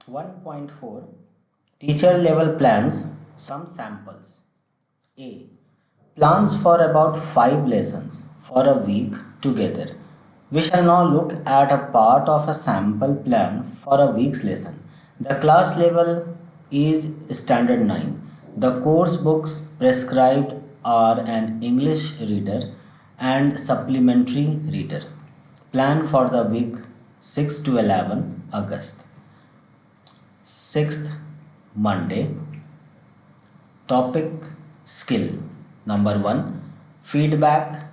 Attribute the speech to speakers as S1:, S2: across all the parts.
S1: 1.4 Teacher level plans, some samples. A. Plans for about 5 lessons for a week together. We shall now look at a part of a sample plan for a week's lesson. The class level is standard 9. The course books prescribed are an English reader and supplementary reader. Plan for the week 6 to 11 August. 6th Monday. Topic skill. Number 1 feedback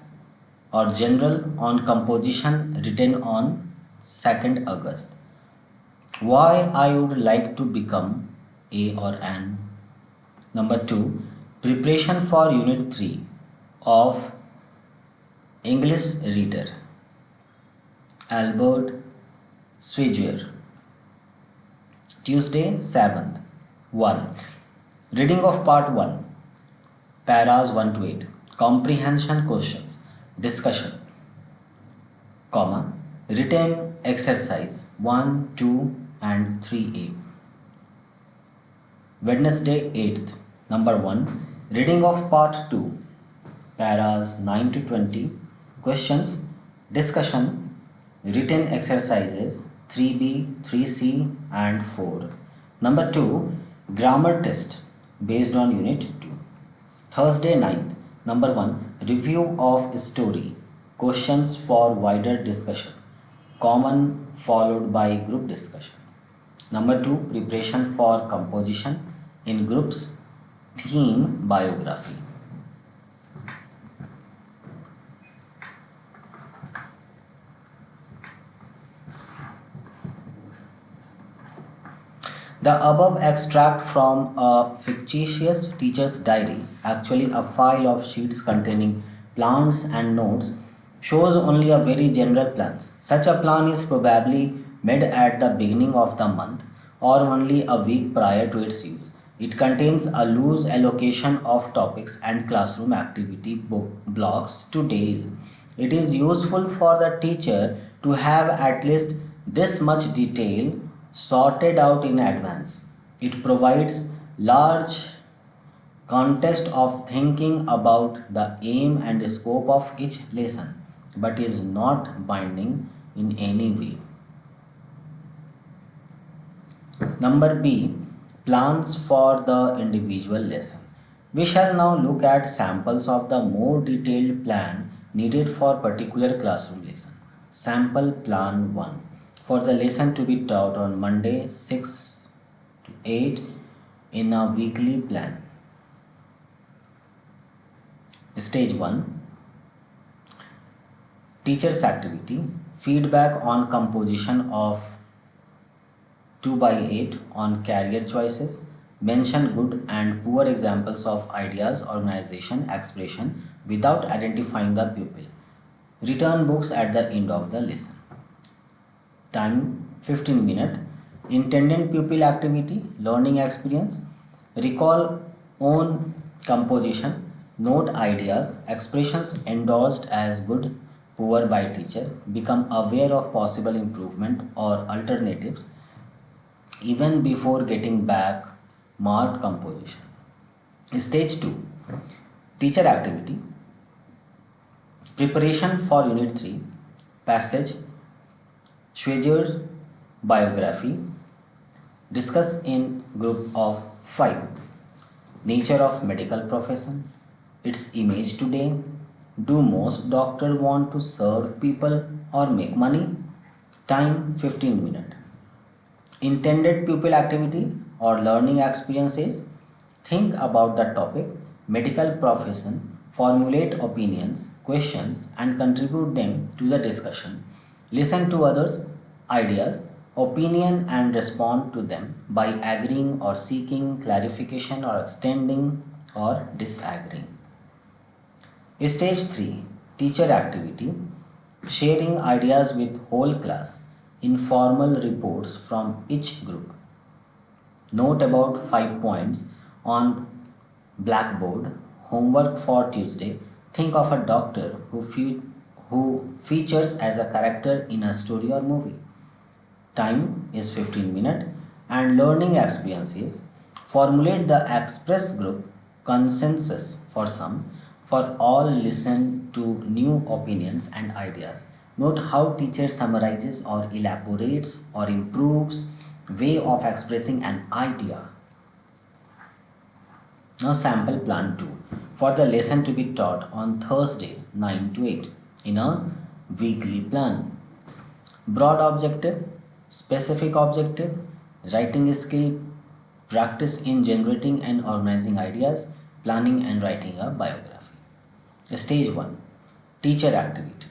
S1: or general on composition written on 2nd August. Why I would like to become a or an. Number 2 preparation for Unit 3 of English reader. Albert Schweitzer. Tuesday 7th 1 reading of part 1 paras 1 to 8 comprehension questions discussion comma written exercise 1 2 and 3a. Wednesday 8th number 1 reading of part 2 paras 9 to 20 questions discussion written exercises 3b 3c and 4. Number 2 grammar test based on unit 2. Thursday 9th number 1 review of story questions for wider discussion common followed by group discussion. Number 2 preparation for composition in groups theme biography. The above extract from a fictitious teacher's diary, actually a file of sheets containing plans and notes, shows only a very general plans. Such a plan is probably made at the beginning of the month or only a week prior to its use. It contains a loose allocation of topics and classroom activity blocks to days. It is useful for the teacher to have at least this much detail sorted out in advance. It provides large context of thinking about the aim and scope of each lesson, but is not binding in any way. Number B. Plans for the individual lesson. We shall now look at samples of the more detailed plan needed for particular classroom lesson. Sample Plan 1 for the lesson to be taught on Monday 6 to 8 in a weekly plan. Stage 1 Teacher's activity feedback on composition of 2 by 8 on career choices. Mention good and poor examples of ideas, organization, expression without identifying the pupil. Return books at the end of the lesson. Time 15 minutes. Intended pupil activity, learning experience. Recall own composition, note ideas, expressions endorsed as good, poor by teacher. Become aware of possible improvement or alternatives even before getting back marked composition. Stage 2 Teacher activity preparation for Unit 3 passage Schweizer's biography. Discuss in group of 5. Nature of medical profession. Its image today. Do most doctors want to serve people or make money? Time 15 minutes. Intended pupil activity or learning experiences. Think about the topic medical profession. Formulate opinions, questions and contribute them to the discussion. Listen to others' ideas, opinion and respond to them by agreeing or seeking clarification or extending or disagreeing. Stage 3 Teacher activity sharing ideas with whole class. Informal reports from each group. Note about 5 points on blackboard. Homework for Tuesday. Think of a doctor who features as a character in a story or movie. Time is 15 minutes. and learning experiences. Formulate the express group consensus for some, for all listen to new opinions and ideas. Note how teacher summarizes or elaborates or improves way of expressing an idea. Now sample plan 2 for the lesson to be taught on Thursday 9 to 8 in a weekly plan. Broad objective, specific objective, writing skill, practice in generating and organizing ideas, planning and writing a biography. Stage 1 Teacher activity.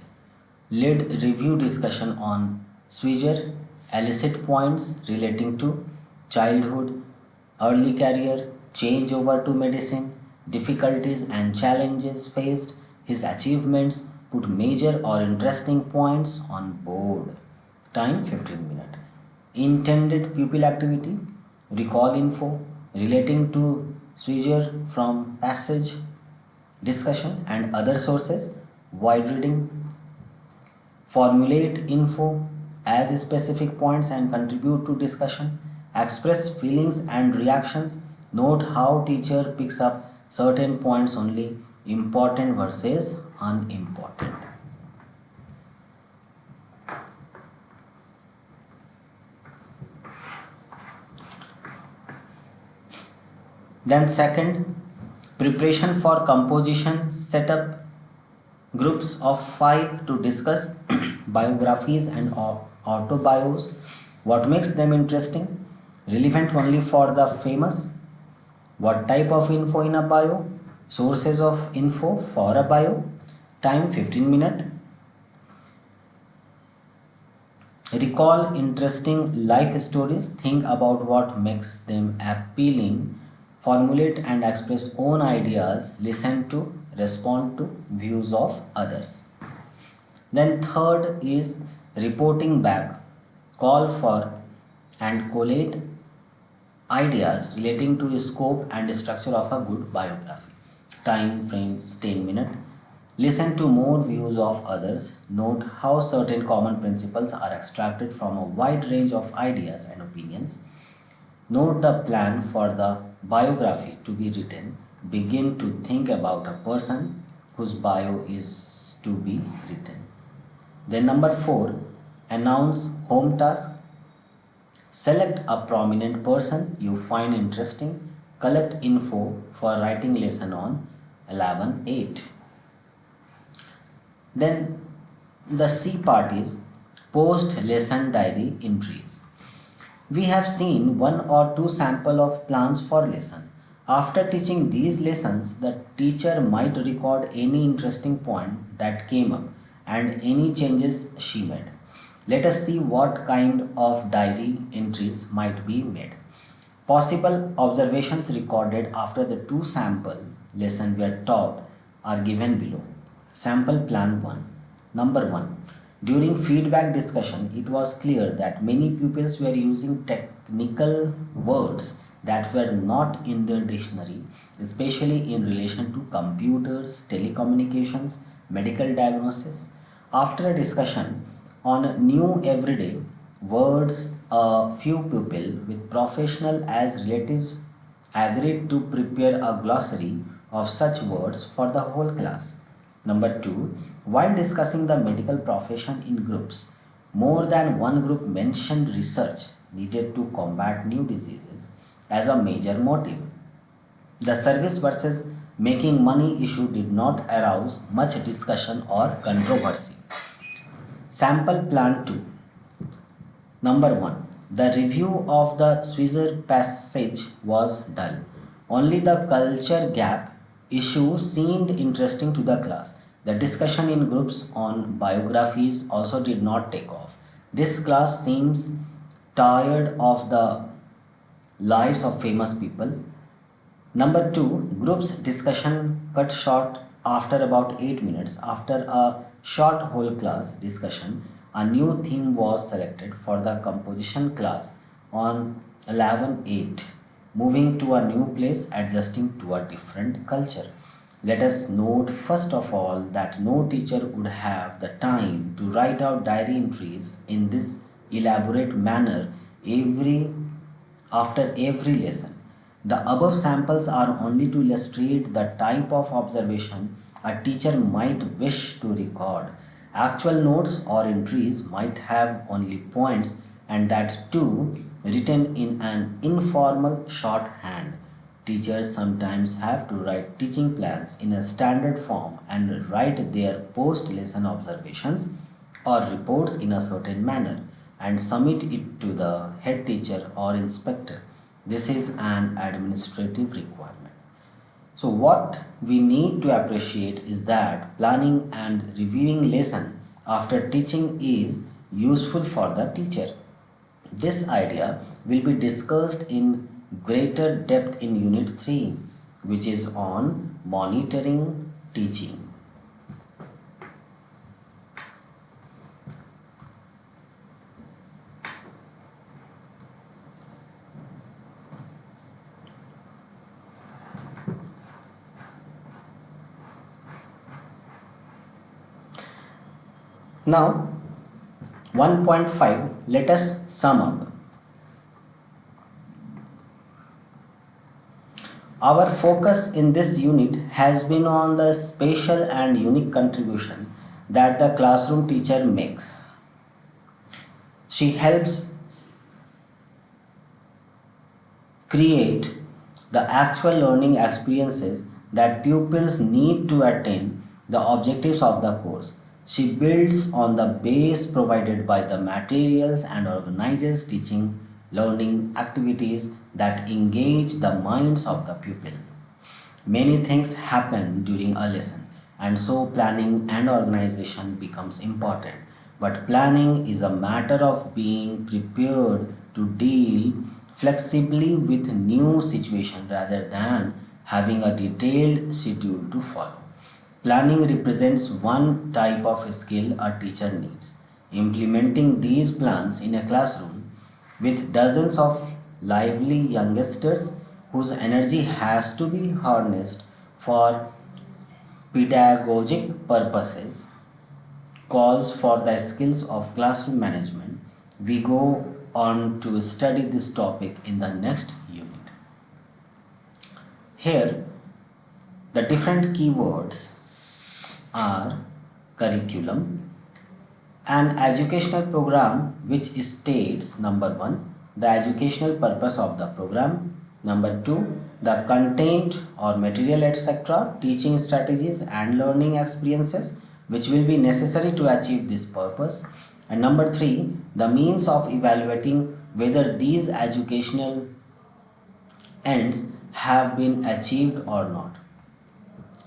S1: Lead review discussion on Swigger, elicit points relating to childhood, early career, change over to medicine, difficulties and challenges faced, his achievements, put major or interesting points on board. Time 15 minutes. Intended pupil activity, recall info relating to Swigger from passage, discussion and other sources, wide reading, formulate info as specific points and contribute to discussion, express feelings and reactions, note how teacher picks up certain points only, important versus unimportant. Then second, preparation for composition, set up groups of 5 to discuss biographies and autobios, what makes them interesting, relevant only for the famous, what type of info in a bio, sources of info for a bio, time 15 minutes. Recall interesting life stories, think about what makes them appealing, formulate and express own ideas, listen to, respond to views of others. Then third is reporting back, call for and collate ideas relating to scope and structure of a good biography. Time frames 10 minutes. Listen to more views of others. Note how certain common principles are extracted from a wide range of ideas and opinions. Note the plan for the biography to be written. Begin to think about a person whose bio is to be written. Then number 4, announce home task. Select a prominent person you find interesting. Collect info for writing lesson on 11/8. Then the C part is post lesson diary entries. We have seen one or two sample of plans for lesson. After teaching these lessons, the teacher might record any interesting point that came up and any changes she made. Let us see what kind of diary entries might be made. Possible observations recorded after the 2 sample lessons were taught are given below. Sample plan 1. Number 1. During feedback discussion, it was clear that many pupils were using technical words that were not in their dictionary, especially in relation to computers, telecommunications, medical diagnosis. After a discussion on new everyday words, a few pupils with professional as relatives agreed to prepare a glossary of such words for the whole class. Number 2. While discussing the medical profession in groups, more than one group mentioned research needed to combat new diseases as a major motive. The service versus making money issue did not arouse much discussion or controversy. Sample plan 2. Number 1. The review of the Swigger passage was dull. Only the culture gap issue seemed interesting to the class. The discussion in groups on biographies also did not take off. This class seems tired of the lives of famous people. Number 2, groups discussion cut short after about 8 minutes. After a short whole class discussion, a new theme was selected for the composition class on 11/8, moving to a new place, adjusting to a different culture. Let us note first of all that no teacher would have the time to write out diary entries in this elaborate manner every after every lesson. The above samples are only to illustrate the type of observation a teacher might wish to record. Actual notes or entries might have only points, and that too written in an informal shorthand. Teachers sometimes have to write teaching plans in a standard form and write their post lesson observations or reports in a certain manner and submit it to the head teacher or inspector. This is an administrative requirement. So what we need to appreciate is that planning and reviewing lesson after teaching is useful for the teacher. This idea will be discussed in greater depth in Unit 3, which is on monitoring teaching. Now, 1.5, let us sum up. Our focus in this unit has been on the special and unique contribution that the classroom teacher makes. She helps create the actual learning experiences that pupils need to attain the objectives of the course. She builds on the base provided by the materials and organizes teaching learning activities that engage the minds of the pupil. Many things happen during a lesson, and so planning and organization becomes important. But planning is a matter of being prepared to deal flexibly with new situations rather than having a detailed schedule to follow. Planning represents one type of skill a teacher needs. Implementing these plans in a classroom with dozens of lively youngsters whose energy has to be harnessed for pedagogic purposes calls for the skills of classroom management. We go on to study this topic in the next unit. Here, the different keywords are curriculum, an educational program which states number 1 the educational purpose of the program, number 2 the content or material etc., teaching strategies and learning experiences which will be necessary to achieve this purpose, and number 3 the means of evaluating whether these educational ends have been achieved or not.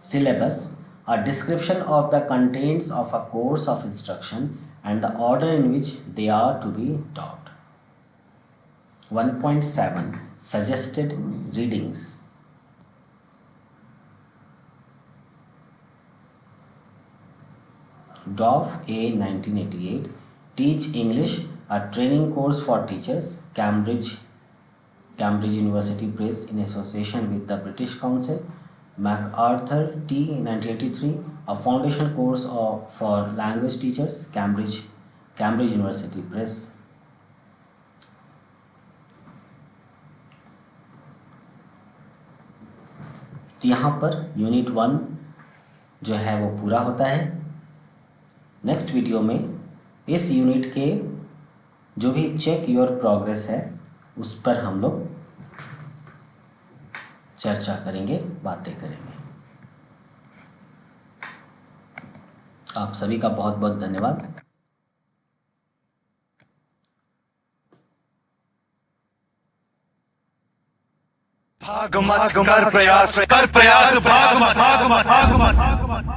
S1: Syllabus, a description of the contents of a course of instruction and the order in which they are to be taught. 1.7 Suggested readings. Dove A 1988, Teach English, a training course for teachers, Cambridge University Press in association with the British Council. MacArthur T 1983, a foundation course for language teachers, Cambridge University Press. तो यहाँ per unit 1 जो है वो पूरा होता है। Next video में इस यूनिट के जो भी चेक योर प्रोग्रेस है उस पर हम लोग चर्चा करेंगे, बातें करेंगे। आप सभी का बहुत बहुत धन्यवाद।
S2: भाग मत कर प्रयास भाग मत